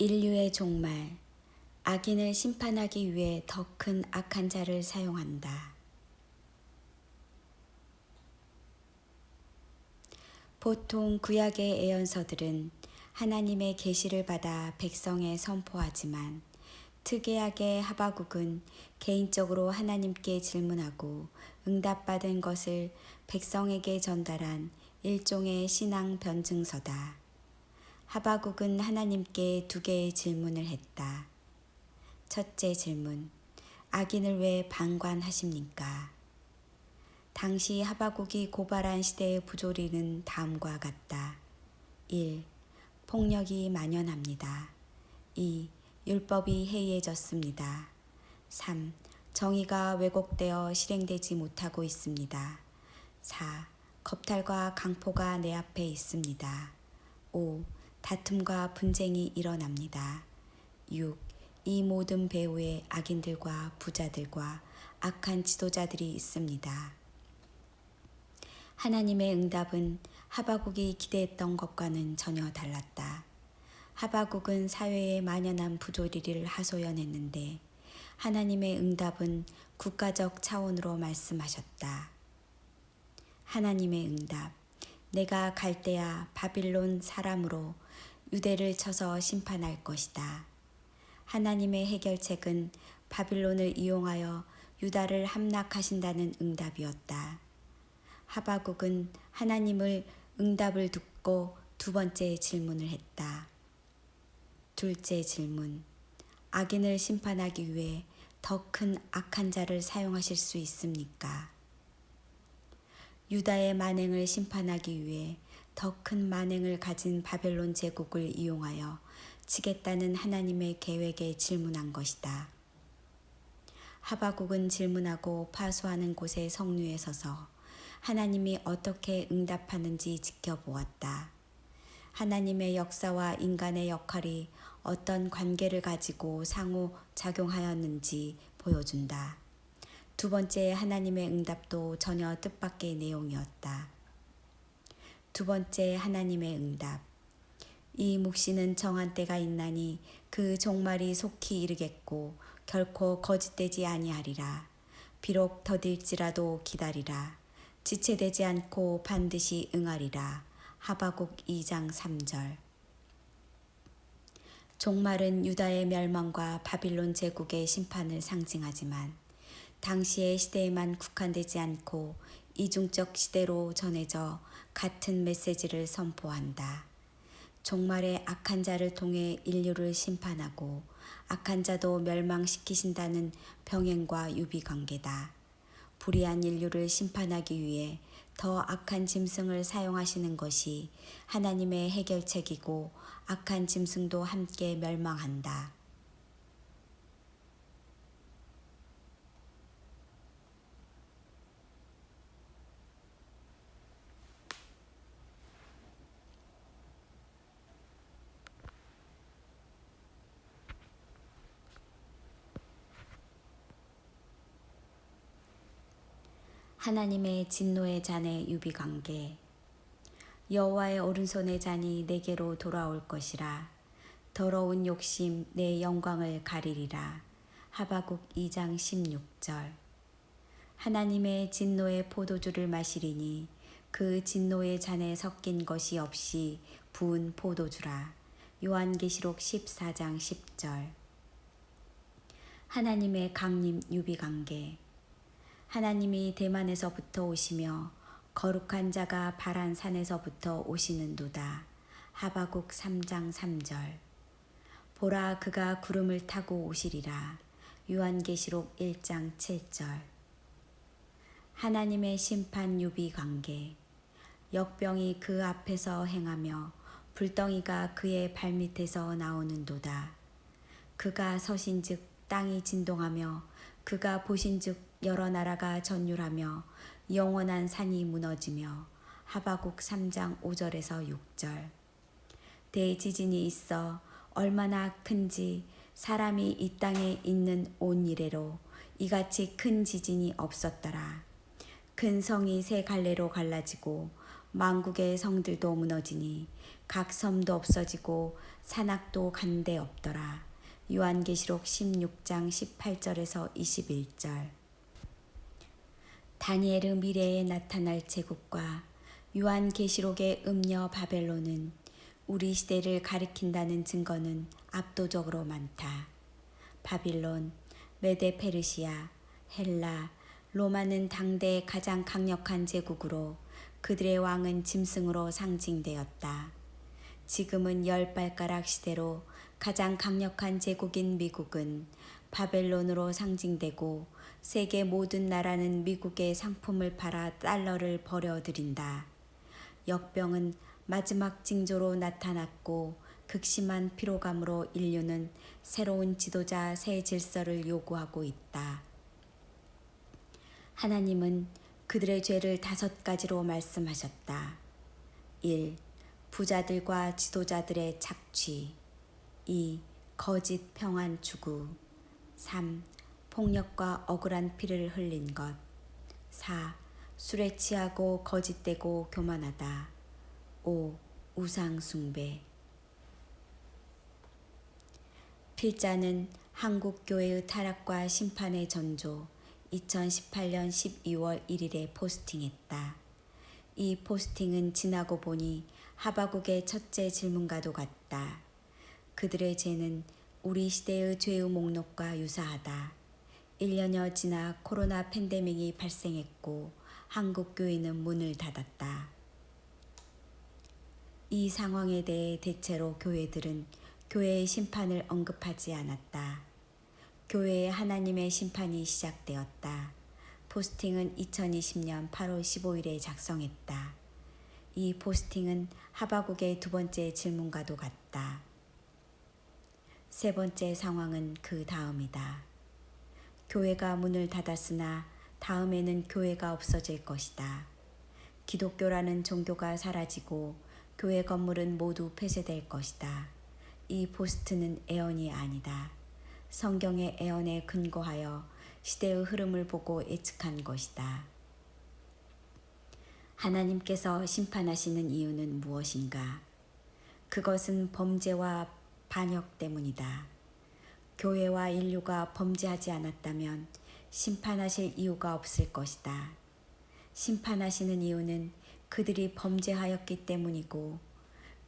인류의 종말, 악인을 심판하기 위해 더 큰 악한 자를 사용한다. 보통 구약의 예언서들은 하나님의 계시를 받아 백성에 선포하지만 특이하게 하바국은 개인적으로 하나님께 질문하고 응답받은 것을 백성에게 전달한 일종의 신앙 변증서다. 하바국은 하나님께 두 개의 질문을 했다. 첫째 질문, 악인을 왜 방관하십니까? 당시 하바국이 고발한 시대의 부조리는 다음과 같다. 1. 폭력이 만연합니다. 2. 율법이 해이해졌습니다. 3. 정의가 왜곡되어 실행되지 못하고 있습니다. 4. 겁탈과 강포가 내 앞에 있습니다. 5. 다툼과 분쟁이 일어납니다. 6. 이 모든 배후에 악인들과 부자들과 악한 지도자들이 있습니다. 하나님의 응답은 하바국이 기대했던 것과는 전혀 달랐다. 하바국은 사회에 만연한 부조리를 하소연했는데 하나님의 응답은 국가적 차원으로 말씀하셨다. 하나님의 응답, 내가 갈대아 바빌론 사람으로 유대를 쳐서 심판할 것이다. 하나님의 해결책은 바빌론을 이용하여 유다를 함락하신다는 응답이었다. 하바국은 하나님을 응답을 듣고 두 번째 질문을 했다. 둘째 질문, 악인을 심판하기 위해 더 큰 악한 자를 사용하실 수 있습니까? 유다의 만행을 심판하기 위해 더 큰 만행을 가진 바벨론 제국을 이용하여 치겠다는 하나님의 계획에 질문한 것이다. 하바국은 질문하고 파수하는 곳의 성류에 서서 하나님이 어떻게 응답하는지 지켜보았다. 하나님의 역사와 인간의 역할이 어떤 관계를 가지고 상호 작용하였는지 보여준다. 두 번째 하나님의 응답도 전혀 뜻밖의 내용이었다. 두 번째 하나님의 응답. 이 묵시는 정한 때가 있나니 그 종말이 속히 이르겠고 결코 거짓되지 아니하리라. 비록 더딜지라도 기다리라. 지체되지 않고 반드시 응하리라. 하바국 2장 3절. 종말은 유다의 멸망과 바빌론 제국의 심판을 상징하지만 당시의 시대에만 국한되지 않고 이중적 시대로 전해져 같은 메시지를 선포한다. 종말의 악한 자를 통해 인류를 심판하고 악한 자도 멸망시키신다는 병행과 유비관계다. 불의한 인류를 심판하기 위해 더 악한 짐승을 사용하시는 것이 하나님의 해결책이고 악한 짐승도 함께 멸망한다. 하나님의 진노의 잔의 유비관계. 여호와의 오른손의 잔이 내게로 돌아올 것이라. 더러운 욕심 내 영광을 가리리라. 하바국 2장 16절. 하나님의 진노의 포도주를 마시리니 그 진노의 잔에 섞인 것이 없이 부은 포도주라. 요한계시록 14장 10절. 하나님의 강림 유비관계. 하나님이 대만에서부터 오시며 거룩한 자가 바란 산에서부터 오시는도다. 하바국 3장 3절. 보라 그가 구름을 타고 오시리라. 요한계시록 1장 7절. 하나님의 심판 유비 관계. 역병이 그 앞에서 행하며 불덩이가 그의 발밑에서 나오는도다. 그가 서신즉 땅이 진동하며 그가 보신즉 여러 나라가 전율하며 영원한 산이 무너지며. 하바국 3장 5절에서 6절. 대지진이 있어 얼마나 큰지 사람이 이 땅에 있는 온 이래로 이같이 큰 지진이 없었더라. 큰 성이 세 갈래로 갈라지고 만국의 성들도 무너지니 각 섬도 없어지고 산악도 간데 없더라. 요한계시록 16장 18절에서 21절. 다니엘의 미래에 나타날 제국과 요한계시록의 음녀 바벨론은 우리 시대를 가리킨다는 증거는 압도적으로 많다. 바빌론, 메데 페르시아, 헬라, 로마는 당대의 가장 강력한 제국으로 그들의 왕은 짐승으로 상징되었다. 지금은 열 발가락 시대로 가장 강력한 제국인 미국은 바벨론으로 상징되고 세계 모든 나라는 미국의 상품을 팔아 달러를 벌어들인다. 역병은 마지막 징조로 나타났고 극심한 피로감으로 인류는 새로운 지도자 새 질서를 요구하고 있다. 하나님은 그들의 죄를 5가지로 말씀하셨다. 1. 부자들과 지도자들의 착취. 2. 거짓 평안 추구. 3. 폭력과 억울한 피를 흘린 것. 4. 술에 취하고 거짓되고 교만하다. 5. 우상 숭배. 필자는 한국교회의 타락과 심판의 전조 2018년 12월 1일에 포스팅했다. 이 포스팅은 지나고 보니 하바국의 첫째 질문과도 같다. 그들의 죄는 우리 시대의 죄의 목록과 유사하다. 1년여 지나 코로나 팬데믹이 발생했고 한국 교회는 문을 닫았다. 이 상황에 대해 대체로 교회들은 교회의 심판을 언급하지 않았다. 교회에 하나님의 심판이 시작되었다. 포스팅은 2020년 8월 15일에 작성했다. 이 포스팅은 하바국의 2번째 질문과도 같다. 3번째 상황은 그 다음이다. 교회가 문을 닫았으나 다음에는 교회가 없어질 것이다. 기독교라는 종교가 사라지고 교회 건물은 모두 폐쇄될 것이다. 이 포스트는 애언이 아니다. 성경의 애언에 근거하여 시대의 흐름을 보고 예측한 것이다. 하나님께서 심판하시는 이유는 무엇인가? 그것은 범죄와 반역 때문이다. 교회와 인류가 범죄하지 않았다면 심판하실 이유가 없을 것이다. 심판하시는 이유는 그들이 범죄하였기 때문이고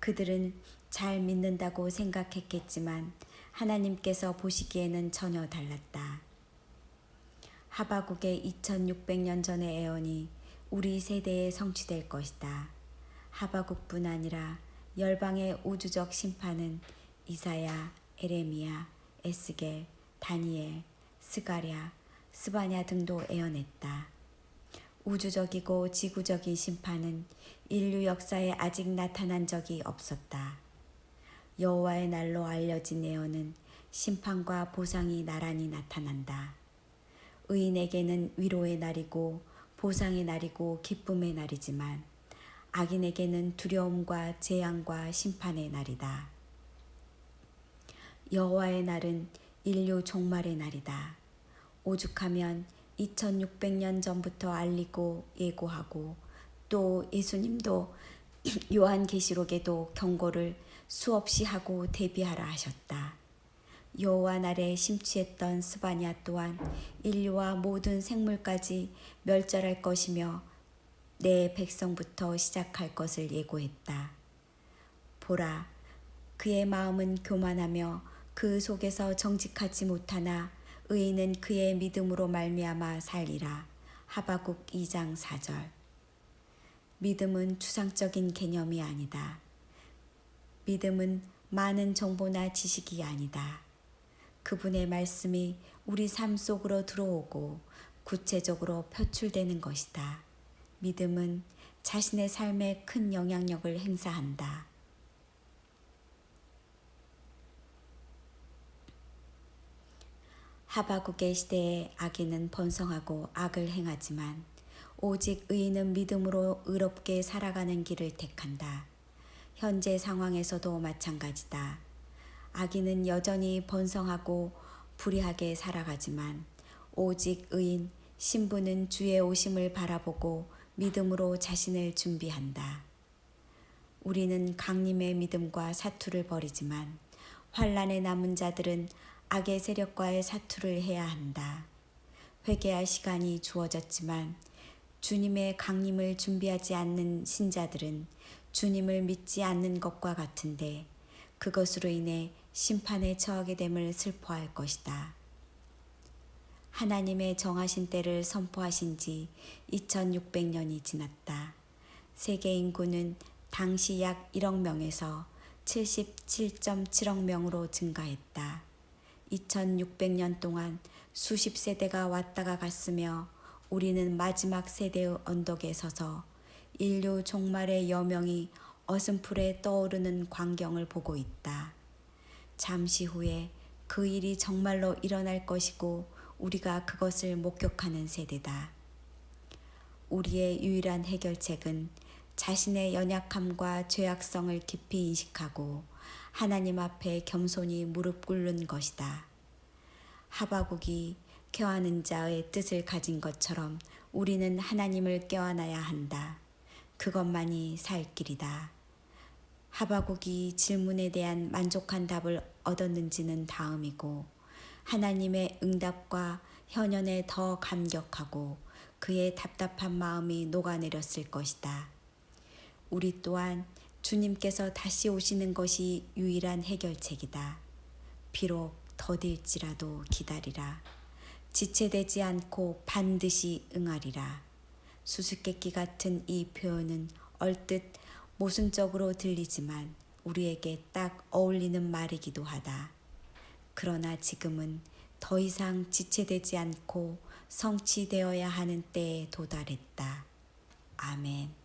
그들은 잘 믿는다고 생각했겠지만 하나님께서 보시기에는 전혀 달랐다. 하바국의 2600년 전의 애언이 우리 세대에 성취될 것이다. 하바국뿐 아니라 열방의 우주적 심판은 이사야, 에레미야, 에스겔, 다니엘, 스가랴, 스바냐 등도 애언했다. 우주적이고 지구적인 심판은 인류 역사에 아직 나타난 적이 없었다. 여호와의 날로 알려진 예언은 심판과 보상이 나란히 나타난다. 의인에게는 위로의 날이고 보상의 날이고 기쁨의 날이지만 악인에게는 두려움과 재앙과 심판의 날이다. 여호와의 날은 인류 종말의 날이다. 오죽하면 2600년 전부터 알리고 예고하고 또 예수님도 요한계시록에도 경고를 수없이 하고 대비하라 하셨다. 여호와 날에 심취했던 스바냐 또한 인류와 모든 생물까지 멸절할 것이며 내 백성부터 시작할 것을 예고했다. 보라, 그의 마음은 교만하며 그 속에서 정직하지 못하나 의인은 그의 믿음으로 말미암아 살리라. 하바국 2장 4절. 믿음은 추상적인 개념이 아니다. 믿음은 많은 정보나 지식이 아니다. 그분의 말씀이 우리 삶 속으로 들어오고 구체적으로 표출되는 것이다. 믿음은 자신의 삶에 큰 영향력을 행사한다. 하바국의 시대에 악인은 번성하고 악을 행하지만 오직 의인은 믿음으로 의롭게 살아가는 길을 택한다. 현재 상황에서도 마찬가지다. 악인은 여전히 번성하고 불의하게 살아가지만 오직 의인, 신부는 주의 오심을 바라보고 믿음으로 자신을 준비한다. 우리는 강림의 믿음과 사투를 벌이지만 환난에 남은 자들은 악의 세력과의 사투를 해야 한다. 회개할 시간이 주어졌지만 주님의 강림을 준비하지 않는 신자들은 주님을 믿지 않는 것과 같은데 그것으로 인해 심판에 처하게 됨을 슬퍼할 것이다. 하나님의 정하신 때를 선포하신 지 2600년이 지났다. 세계 인구는 당시 약 1억 명에서 77.7억 명으로 증가했다. 2600년 동안 수십 세대가 왔다가 갔으며 우리는 마지막 세대의 언덕에 서서 인류 종말의 여명이 어슴풀에 떠오르는 광경을 보고 있다. 잠시 후에 그 일이 정말로 일어날 것이고 우리가 그것을 목격하는 세대다. 우리의 유일한 해결책은 자신의 연약함과 죄악성을 깊이 인식하고 하나님 앞에 겸손히 무릎 꿇는 것이다. 하바국이 껴안은 자의 뜻을 가진 것처럼 우리는 하나님을 껴안아야 한다. 그것만이 살 길이다. 하바국이 질문에 대한 만족한 답을 얻었는지는 다음이고 하나님의 응답과 현현에 더 감격하고 그의 답답한 마음이 녹아내렸을 것이다. 우리 또한 주님께서 다시 오시는 것이 유일한 해결책이다. 비록 더딜지라도 기다리라. 지체되지 않고 반드시 응하리라. 수수께끼 같은 이 표현은 얼뜻 모순적으로 들리지만 우리에게 딱 어울리는 말이기도 하다. 그러나 지금은 더 이상 지체되지 않고 성취되어야 하는 때에 도달했다. 아멘.